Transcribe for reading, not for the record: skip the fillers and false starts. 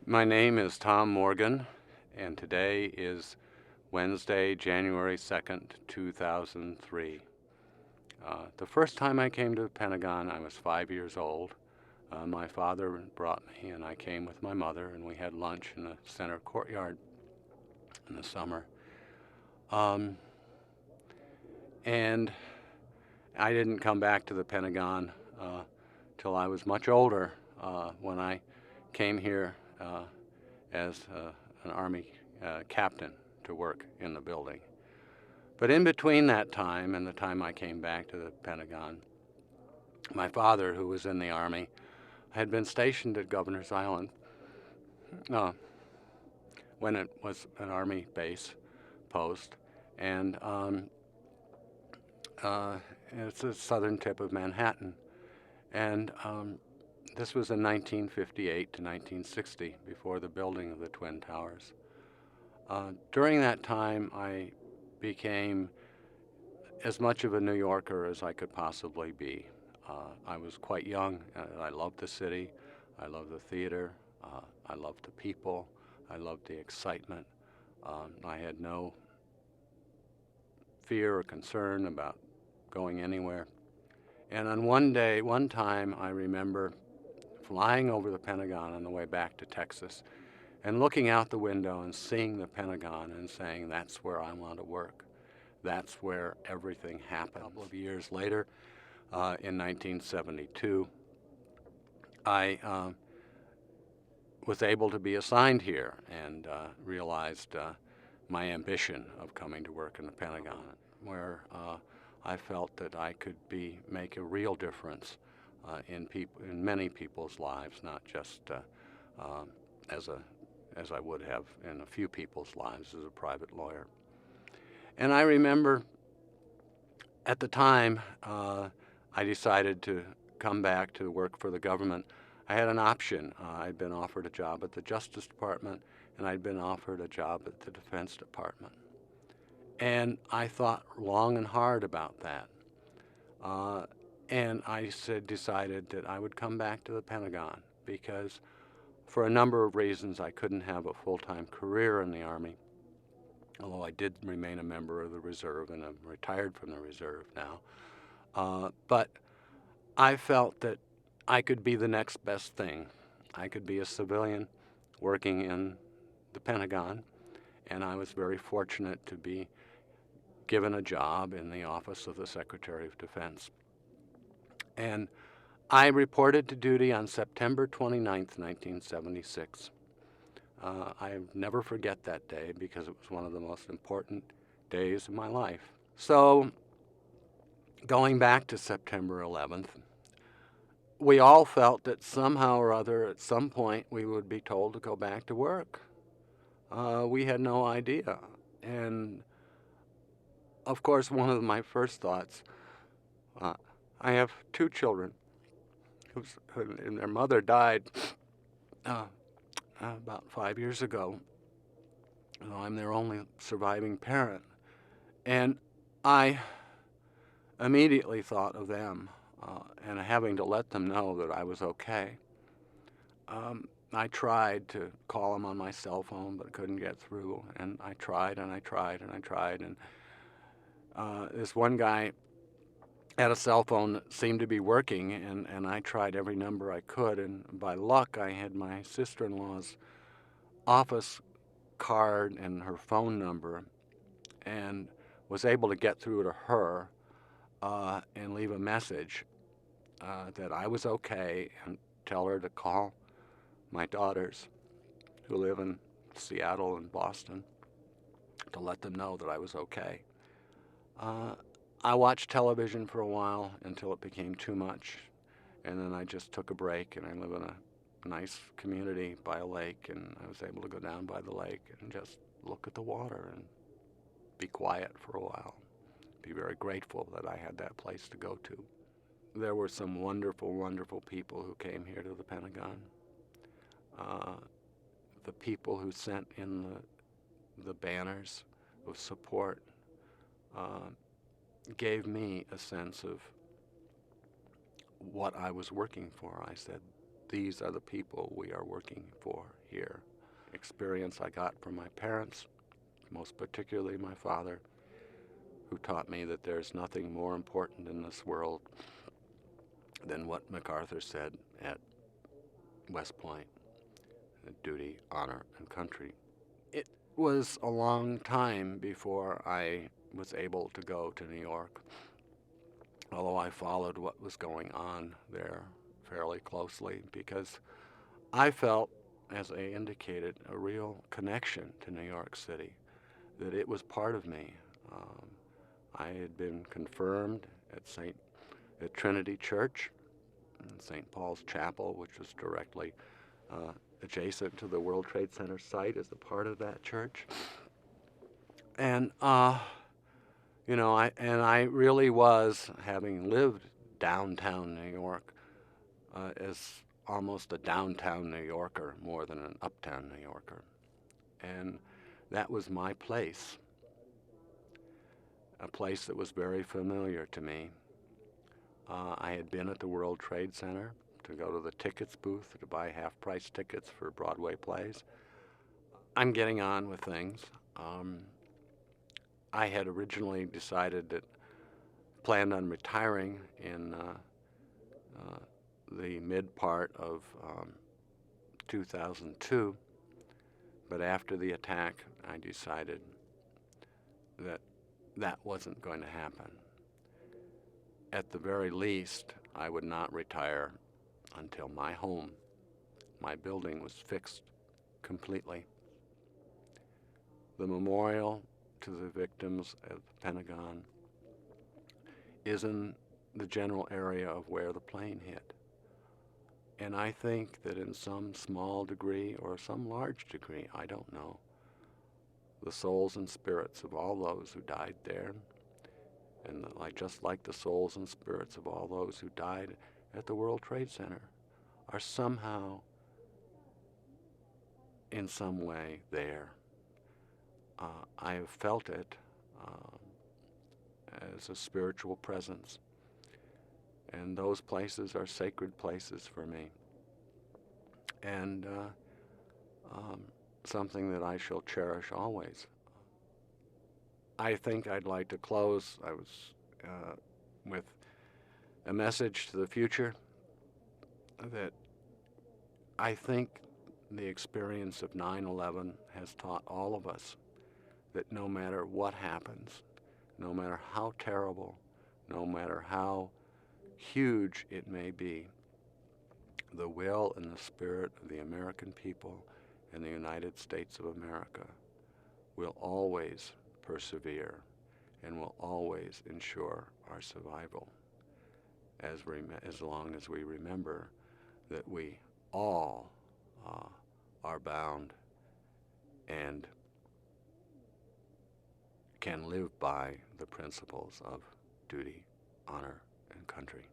My name is Tom Morgan, and today is Wednesday, January 2nd, 2003. The first time I came to the Pentagon, I was 5 years old. My father brought me, and I came with my mother, and we had lunch in the center courtyard in the summer. Um, and I didn't come back to the Pentagon till I was much older when I came here as an Army captain to work in the building. But in between that time and the time I came back to the Pentagon, my father, who was in the Army, had been stationed at Governor's Island uh, when it was an Army base post, and it's the southern tip of Manhattan. And this was in 1958 to 1960, before the building of the Twin Towers. During that time, I became as much of a New Yorker as I could possibly be. I was quite young. I loved the city. I loved the theater. I loved the people. I loved the excitement. I had no fear or concern about going anywhere. And on one time, I remember flying over the Pentagon on the way back to Texas and looking out the window and seeing the Pentagon and saying, that's where I want to work. That's where everything happened. A couple of years later, in 1972, I was able to be assigned here and realized my ambition of coming to work in the Pentagon, where I felt that I could make a real difference in many people's lives, not just as I would have in a few people's lives as a private lawyer. And I remember at the time I decided to come back to work for the government. I had an option. I'd been offered a job at the Justice Department, and I'd been offered a job at the Defense Department. And I thought long and hard about that. And I decided that I would come back to the Pentagon because for a number of reasons I couldn't have a full-time career in the Army, although I did remain a member of the Reserve, and I'm retired from the Reserve now. But I felt that I could be the next best thing. I could be a civilian working in the Pentagon, and I was very fortunate to be given a job in the office of the Secretary of Defense. And I reported to duty on September 29th, 1976. I'll never forget that day because it was one of the most important days of my life. So, going back to September 11th, we all felt that somehow or other, at some point, we would be told to go back to work. We had no idea. And of course, one of my first thoughts, I have two children, and their mother died about 5 years ago. I'm their only surviving parent. And I immediately thought of them and having to let them know that I was okay. I tried to call them on my cell phone, but couldn't get through. And I tried and I tried and I tried. And this one guy had a cell phone that seemed to be working, and I tried every number I could. And by luck, I had my sister-in-law's office card and her phone number, and was able to get through to her and leave a message that I was okay and tell her to call my daughters who live in Seattle and Boston to let them know that I was okay. I watched television for a while until it became too much, and then I just took a break, and I live in a nice community by a lake, and I was able to go down by the lake and just look at the water and be quiet for a while, be very grateful that I had that place to go to. There were some wonderful, wonderful people who came here to the Pentagon. The people who sent in the banners of support gave me a sense of what I was working for. I said, these are the people we are working for here. Experience I got from my parents, most particularly my father, who taught me that there's nothing more important in this world than what MacArthur said at West Point: duty, honor, and country. It was a long time before I was able to go to New York, although I followed what was going on there fairly closely, because I felt, as I indicated, a real connection to New York City, that it was part of me. Um, I had been confirmed at Trinity Church, in St. Paul's Chapel, which was directly adjacent to the World Trade Center site as a part of that church. And I really was, having lived downtown New York, as almost a downtown New Yorker more than an uptown New Yorker. And that was my place, a place that was very familiar to me. I had been at the World Trade Center to go to the tickets booth to buy half-price tickets for Broadway plays. I'm getting on with things. I had originally planned on retiring in the mid part of 2002, but after the attack, I decided that that wasn't going to happen. At the very least, I would not retire until my home, my building, was fixed completely. The memorial to the victims at the Pentagon is in the general area of where the plane hit. And I think that in some small degree or some large degree, I don't know, the souls and spirits of all those who died there, and just like the souls and spirits of all those who died at the World Trade Center, are somehow, in some way, there. I have felt it as a spiritual presence, and those places are sacred places for me, and something that I shall cherish always. I think I'd like to close with a message to the future that I think the experience of 9/11 has taught all of us that no matter what happens, no matter how terrible, no matter how huge it may be, the will and the spirit of the American people and the United States of America will always persevere and will always ensure our survival, as long as we remember that we all are bound and can live by the principles of duty, honor, and country.